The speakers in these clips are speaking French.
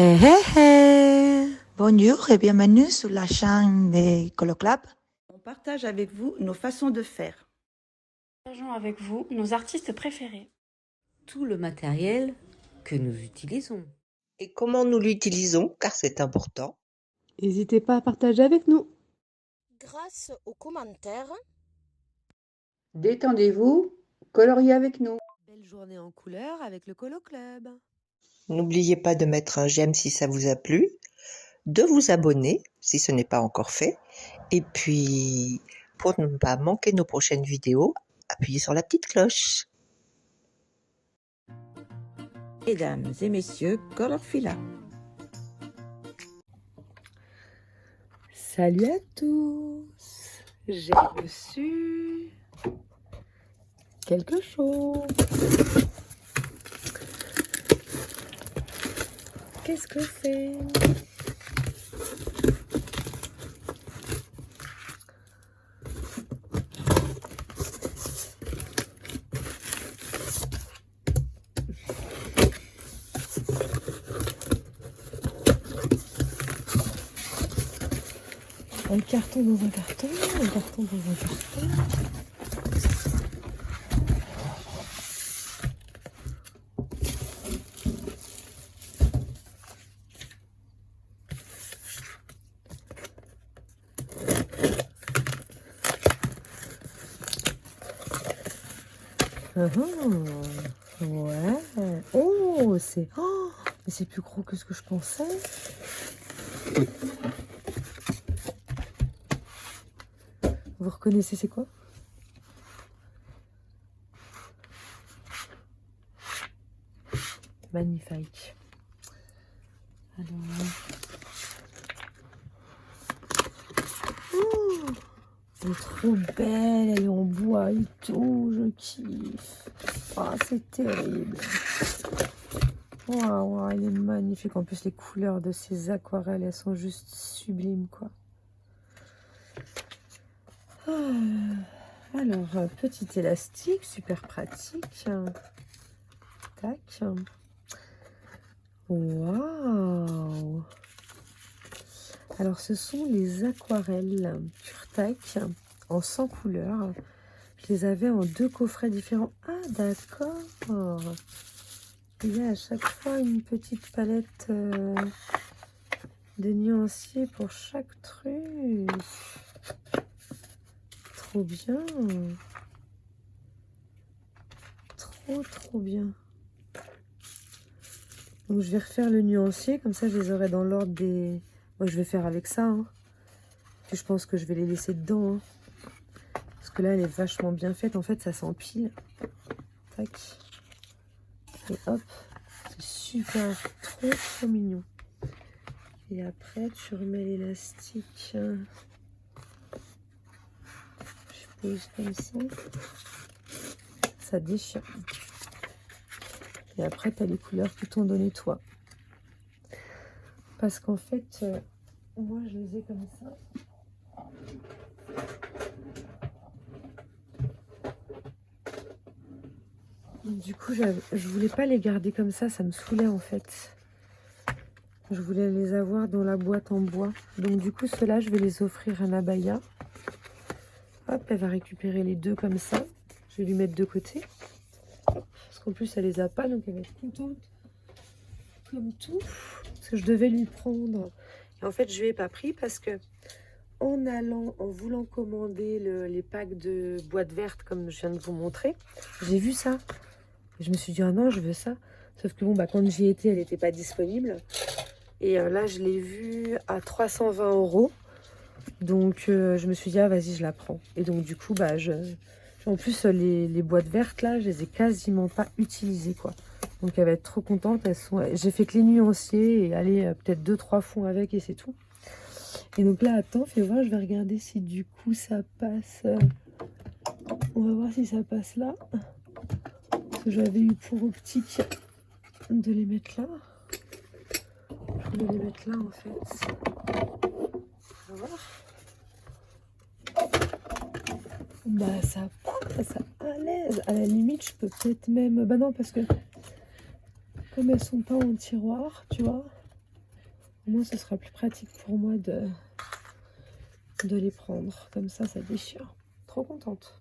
Hé hé hé! Bonjour et bienvenue sur la chaîne des Coloclub. On partage avec vous nos façons de faire. Partageons avec vous nos artistes préférés. Tout le matériel que nous utilisons. Et comment nous l'utilisons, car c'est important. N'hésitez pas à partager avec nous. Grâce aux commentaires, Détendez-vous, coloriez avec nous. Belle journée en couleur avec le Colo Club. N'oubliez pas de mettre un j'aime si ça vous a plu, de vous abonner si ce n'est pas encore fait, et puis pour ne pas manquer nos prochaines vidéos, appuyez sur la petite cloche. Mesdames et messieurs, Colorfila. Salut à tous. J'ai reçu quelque chose. Qu'est-ce que c'est? Un carton dans un carton, un carton dans un carton. Ouais. Oh, c'est... Oh, mais c'est plus gros que ce que je pensais. Vous reconnaissez c'est quoi? Magnifique. Alors... Oh, elle est trop belle, elle est en bois et tout, je kiffe. Ah, c'est terrible. Waouh, elle est magnifique. En plus, les couleurs de ces aquarelles, elles sont juste sublimes, quoi. Alors, petit élastique, super pratique. Tac. Waouh. Alors, ce sont les aquarelles Curtac en 100 couleurs. Je les avais en 2 coffrets différents. Ah, d'accord. Il y a à chaque fois une petite palette de nuanciers pour chaque truc. Trop bien. Trop bien. Donc je vais refaire le nuancier, comme ça je les aurai dans l'ordre des... Moi je vais faire avec ça. Hein. Puis je pense que je vais les laisser dedans. Hein. Parce que là elle est vachement bien faite. En fait ça s'empile. Tac. Et hop. C'est super. Trop mignon. Et après tu remets l'élastique. Je pose comme ça. Ça déchire. Et après, tu as les couleurs que t'ont donné toi. Parce qu'en fait, moi, je les ai comme ça. Du coup, je voulais pas les garder comme ça me saoulait en fait. Je voulais les avoir dans la boîte en bois. Donc du coup, ceux-là, je vais les offrir à Nabaya. Hop, elle va récupérer les deux comme ça. Je vais lui mettre de côté. Parce qu'en plus, elle les a pas, donc elle va être contente. Comme tout. Parce que je devais lui prendre. Et en fait, je lui ai pas pris parce que en voulant commander les packs de boîtes vertes, comme je viens de vous montrer, j'ai vu ça. Et je me suis dit, ah non, je veux ça. Sauf que bon, bah, quand j'y étais, elle n'était pas disponible. Et là, je l'ai vue à 320 €. Donc, je me suis dit, ah, vas-y, je la prends. Et donc, du coup, bah, en plus, les boîtes vertes, là, je les ai quasiment pas utilisées, quoi. Donc, elle va être trop contente. J'ai fait que les nuanciers et aller peut-être 2-3 fonds avec et c'est tout. Et donc là, attends, fais voir, je vais regarder si du coup, ça passe. On va voir si ça passe là. Parce que j'avais eu pour optique de les mettre là. Je voulais les mettre là, en fait. On va voir. Bah ça passe à l'aise. À la limite, je peux peut-être même... Bah non, parce que comme elles sont pas en tiroir, tu vois, Au moins, ce sera plus pratique pour moi de les prendre. Comme ça déchire. Trop contente.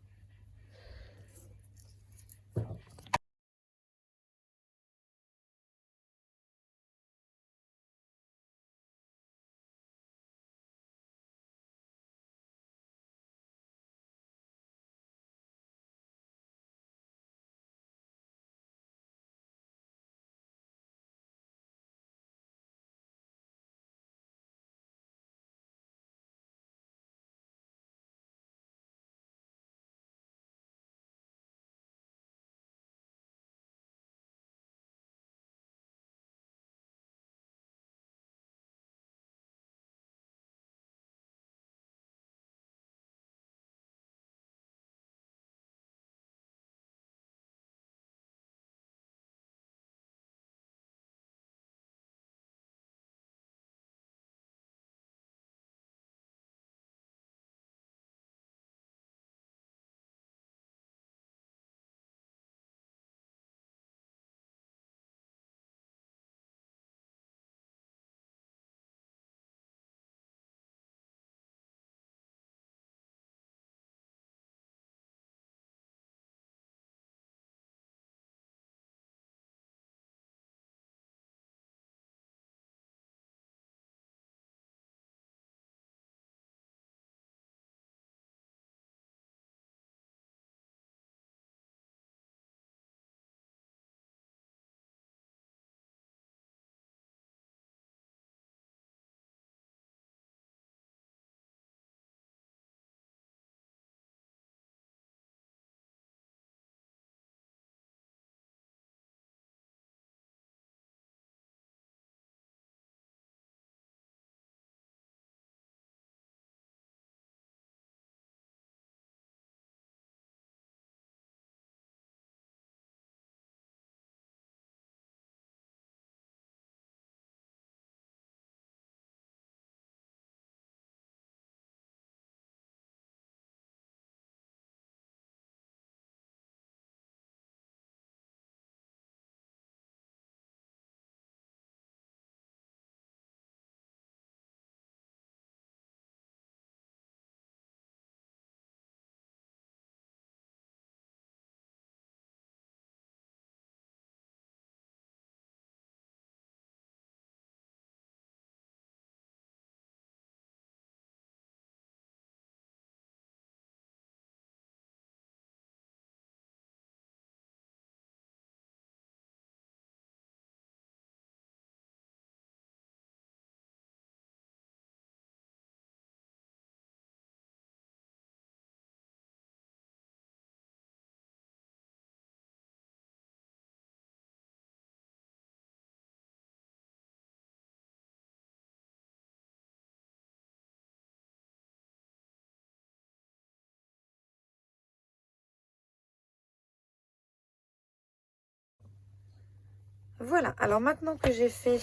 Voilà, alors maintenant que j'ai fait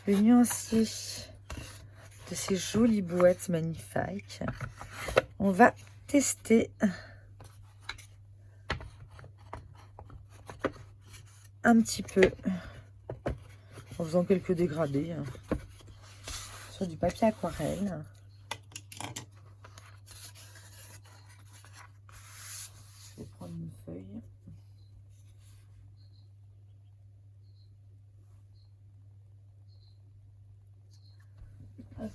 le nuancier de ces jolies boîtes magnifiques, on va tester un petit peu en faisant quelques dégradés sur du papier aquarelle. Je vais prendre une feuille. Hop.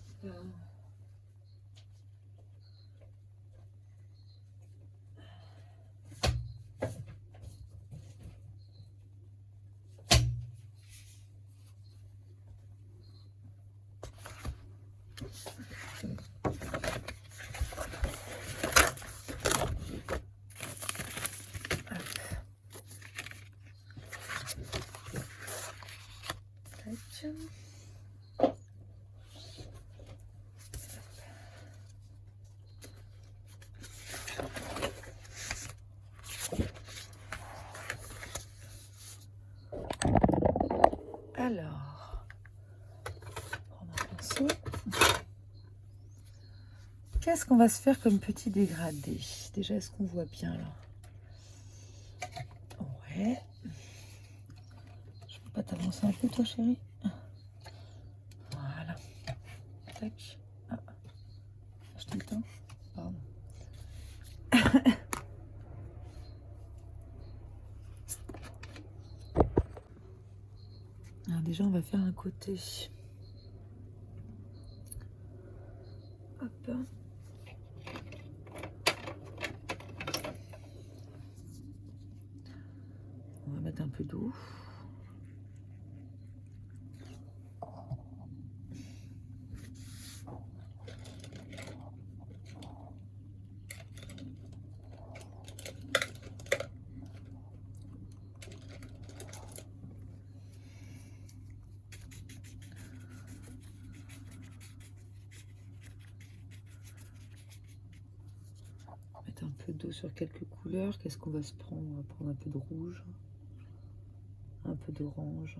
Alors, prendre un pinceau. Qu'est-ce qu'on va se faire comme petit dégradé? Déjà, est-ce qu'on voit bien là? Ouais. Je peux pas t'avancer un peu, toi, chérie? tac. Ah, acheter le temps. Pardon. Alors déjà, on va faire un côté. Hop. On va mettre un peu d'eau. Mettre un peu d'eau sur quelques couleurs. Qu'est-ce qu'on va se prendre? On va prendre un peu de rouge, un peu d'orange,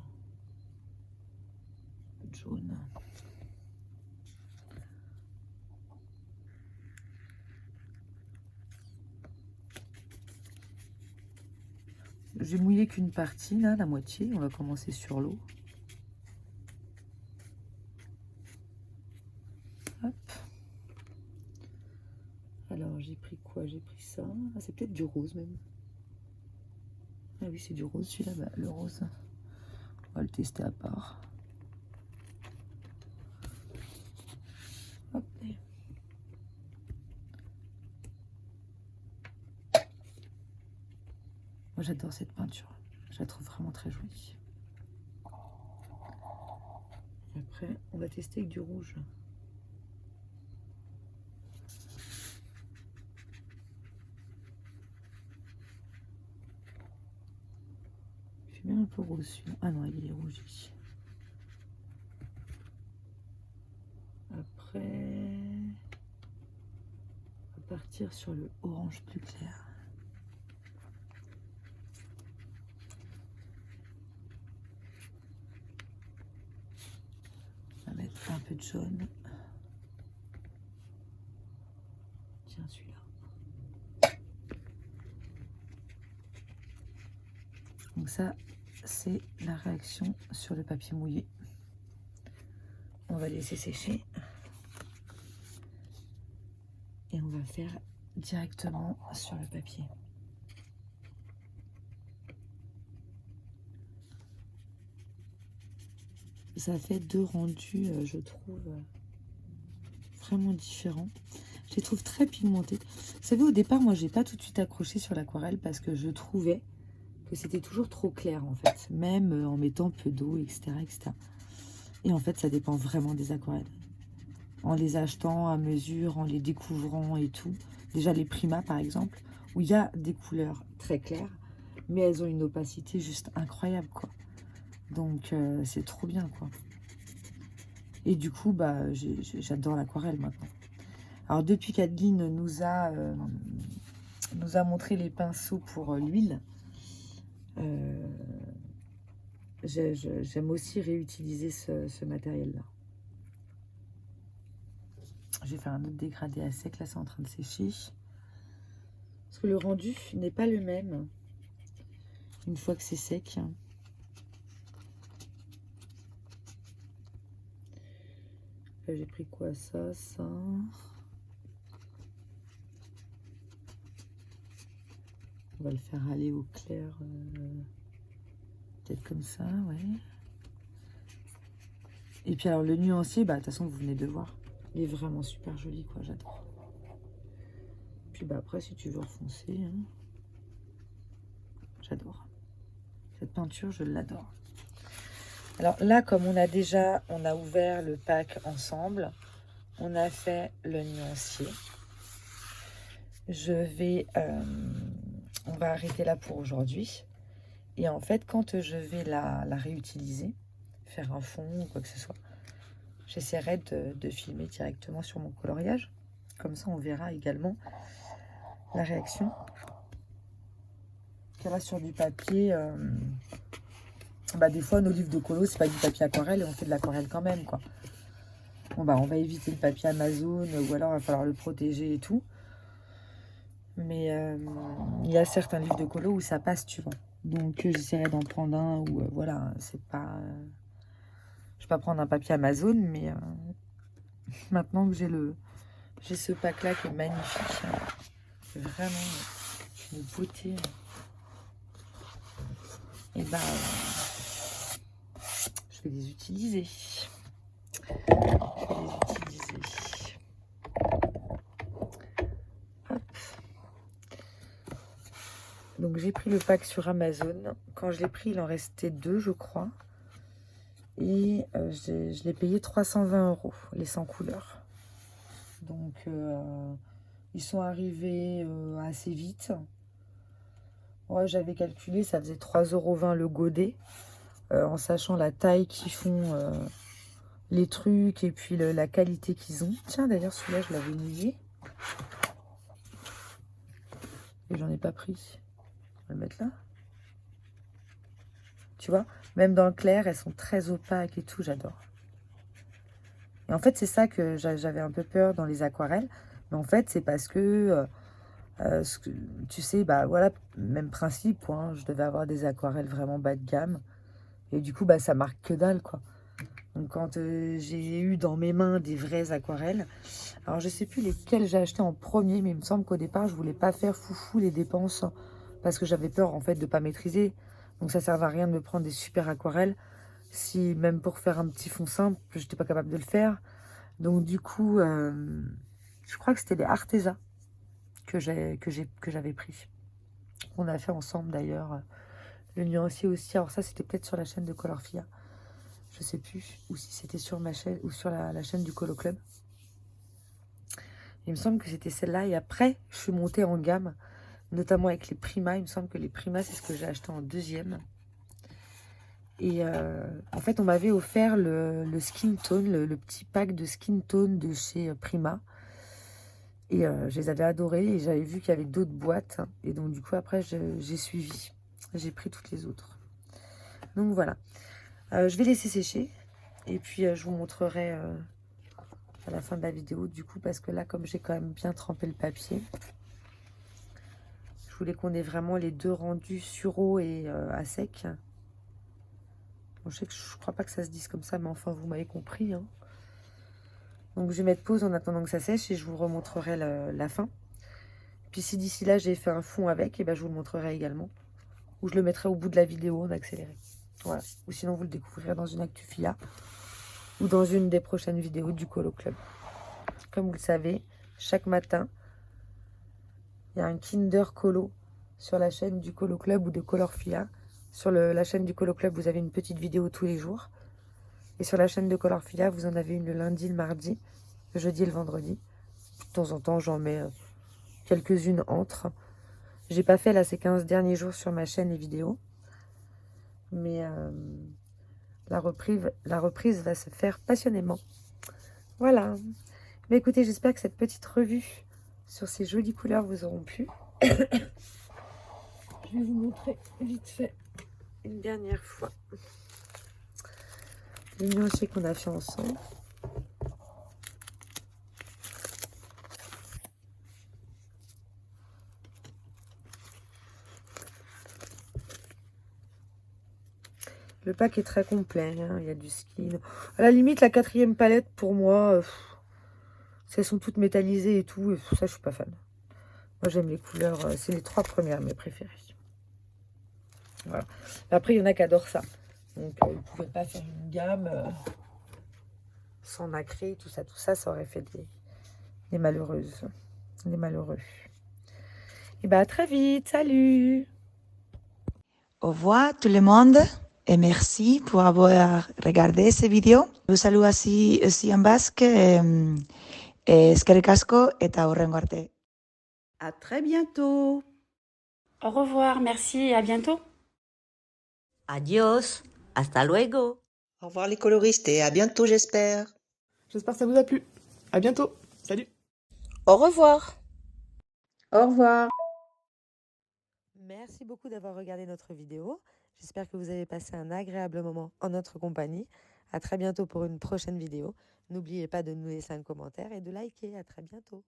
un peu de jaune. J'ai mouillé qu'une partie, là, la moitié. On va commencer sur l'eau. Hop. Alors, j'ai pris quoi? J'ai pris ça. Ah, c'est peut-être du rose, même. Ah oui, c'est du rose, celui-là. Bah, le rose, on va le tester à part. Hop. Moi, j'adore cette peinture. Je la trouve vraiment très jolie. Et après, on va tester avec du rouge. Je suis bien un peu rose celui-là. Ah non, il est rougi. Après, on va partir sur le orange plus clair. Un peu de jaune. Tiens, celui-là. Donc ça, c'est la réaction sur le papier mouillé. On va laisser sécher. Et on va faire directement sur le papier. Ça fait deux rendus, je trouve, vraiment différents. Je les trouve très pigmentés. Vous savez, au départ, moi, j'ai pas tout de suite accroché sur l'aquarelle parce que je trouvais que c'était toujours trop clair, en fait. Même en mettant peu d'eau, etc., etc. Et en fait, ça dépend vraiment des aquarelles. En les achetant à mesure, en les découvrant et tout. Déjà, les Prima, par exemple, où il y a des couleurs très claires, mais elles ont une opacité juste incroyable, quoi. Donc, c'est trop bien, quoi. Et du coup, bah, j'adore l'aquarelle maintenant. Alors, depuis qu'Adeline nous a montré les pinceaux pour l'huile, j'aime aussi réutiliser ce matériel-là. Je vais faire un autre dégradé à sec. Là, c'est en train de sécher. Parce que le rendu n'est pas le même une fois que c'est sec. Là, j'ai pris quoi? Ça. On va le faire aller au clair. Peut-être comme ça, ouais. Et puis alors, le nuancier, bah, de toute façon, vous venez de le voir. Il est vraiment super joli, quoi. J'adore. Puis, bah, après, si tu veux refoncer, hein, j'adore. Cette peinture, je l'adore. Alors là, comme on a ouvert le pack ensemble, on a fait le nuancier. On va arrêter là pour aujourd'hui. Et en fait, quand je vais la réutiliser, faire un fond ou quoi que ce soit, j'essaierai de filmer directement sur mon coloriage. Comme ça, on verra également la réaction qu'il y aura sur du papier. Bah, des fois, nos livres de colo, c'est pas du papier aquarelle et on fait de l'aquarelle quand même, quoi. Bon, bah, on va éviter le papier Amazon ou alors il va falloir le protéger et tout. Mais il y a certains livres de colo où ça passe, tu vois. Donc, j'essaierai d'en prendre un où, voilà, c'est pas... je vais pas prendre un papier Amazon, mais Maintenant que j'ai ce pack-là qui est magnifique. Vraiment une beauté. Et bah, je vais les utiliser. Hop. Donc j'ai pris le pack sur Amazon. Quand je l'ai pris, il en restait 2, je crois. Et je l'ai payé 320 €, les 100 couleurs. Donc ils sont arrivés assez vite. Ouais, j'avais calculé, ça faisait 3,20 € le godet. En sachant la taille qu'ils font, les trucs et puis la qualité qu'ils ont. Tiens, d'ailleurs, celui-là, je l'avais mouillé. Et j'en ai pas pris. On va le mettre là. Tu vois, même dans le clair, elles sont très opaques et tout, j'adore. Et en fait, c'est ça que j'avais un peu peur dans les aquarelles. Mais en fait, c'est parce que, tu sais, bah voilà, même principe, quoi, hein, je devais avoir des aquarelles vraiment bas de gamme. Et du coup, bah, ça marque que dalle, quoi. Donc, quand j'ai eu dans mes mains des vraies aquarelles, alors je sais plus lesquelles j'ai acheté en premier, mais il me semble qu'au départ, je voulais pas faire foufou les dépenses parce que j'avais peur, en fait, de pas maîtriser. Donc, ça sert à rien de me prendre des super aquarelles si, même pour faire un petit fond simple, je n'étais pas capable de le faire. Donc, du coup, je crois que c'était les Arteza que j'avais pris. On a fait ensemble, d'ailleurs, le nuancier aussi. Alors, ça, c'était peut-être sur la chaîne de Colorfia. Je sais plus, ou si c'était sur ma chaîne ou sur la chaîne du Colo Club. Il me semble que c'était celle-là. Et après, je suis montée en gamme, notamment avec les Prima. Il me semble que les Prima, c'est ce que j'ai acheté en deuxième. Et en fait, on m'avait offert le Skin Tone, le petit pack de Skin Tone de chez Prima. Et je les avais adorés et j'avais vu qu'il y avait d'autres boîtes. Et donc, du coup, après, j'ai suivi. J'ai pris toutes les autres. Donc, voilà. Je vais laisser sécher. Et puis, je vous montrerai à la fin de la vidéo, du coup, parce que là, comme j'ai quand même bien trempé le papier, je voulais qu'on ait vraiment les deux rendus sur eau et à sec. Bon, je crois pas que ça se dise comme ça, mais enfin, vous m'avez compris. Hein. Donc, je vais mettre pause en attendant que ça sèche et je vous remontrerai la fin. Puis, si d'ici là, j'ai fait un fond avec, et ben, je vous le montrerai également. Ou je le mettrai au bout de la vidéo en accéléré. Voilà. Ou sinon, vous le découvrirez dans une ActuFia ou dans une des prochaines vidéos du Colo Club. Comme vous le savez, chaque matin, il y a un Kinder Colo sur la chaîne du Colo Club ou de Colorfia. Sur la chaîne du Colo Club, vous avez une petite vidéo tous les jours. Et sur la chaîne de Colorfia, vous en avez une le lundi, le mardi, le jeudi et le vendredi. De temps en temps, j'en mets quelques-unes entre. J'ai pas fait là ces 15 derniers jours sur ma chaîne les vidéos. Mais la reprise va se faire passionnément. Voilà. Mais écoutez, j'espère que cette petite revue sur ces jolies couleurs vous auront plu. Je vais vous montrer vite fait une dernière fois les nuanciers qu'on a fait ensemble. Le pack est très complet, hein. Il y a du skin. À la limite, la 4e palette, pour moi, elles sont toutes métallisées et tout. Et ça, je suis pas fan. Moi, j'aime les couleurs. C'est les 3 premières, mes préférées. Voilà. Après, il y en a qui adorent ça. Donc, ils ne pouvaient pas faire une gamme sans nacré. Tout ça, ça aurait fait des malheureuses. Des malheureux. Et bien, à très vite. Salut! Au revoir tout le monde et merci pour avoir regardé cette vidéo. Je vous salue aussi en basque. Eskerrik asko eta hurrengo arte. À très bientôt. Au revoir, merci et à bientôt. Adiós, hasta luego. Au revoir les coloristes et à bientôt j'espère. J'espère que ça vous a plu. À bientôt. Salut. Au revoir. Au revoir. Merci beaucoup d'avoir regardé notre vidéo. J'espère que vous avez passé un agréable moment en notre compagnie. À très bientôt pour une prochaine vidéo. N'oubliez pas de nous laisser un commentaire et de liker. À très bientôt.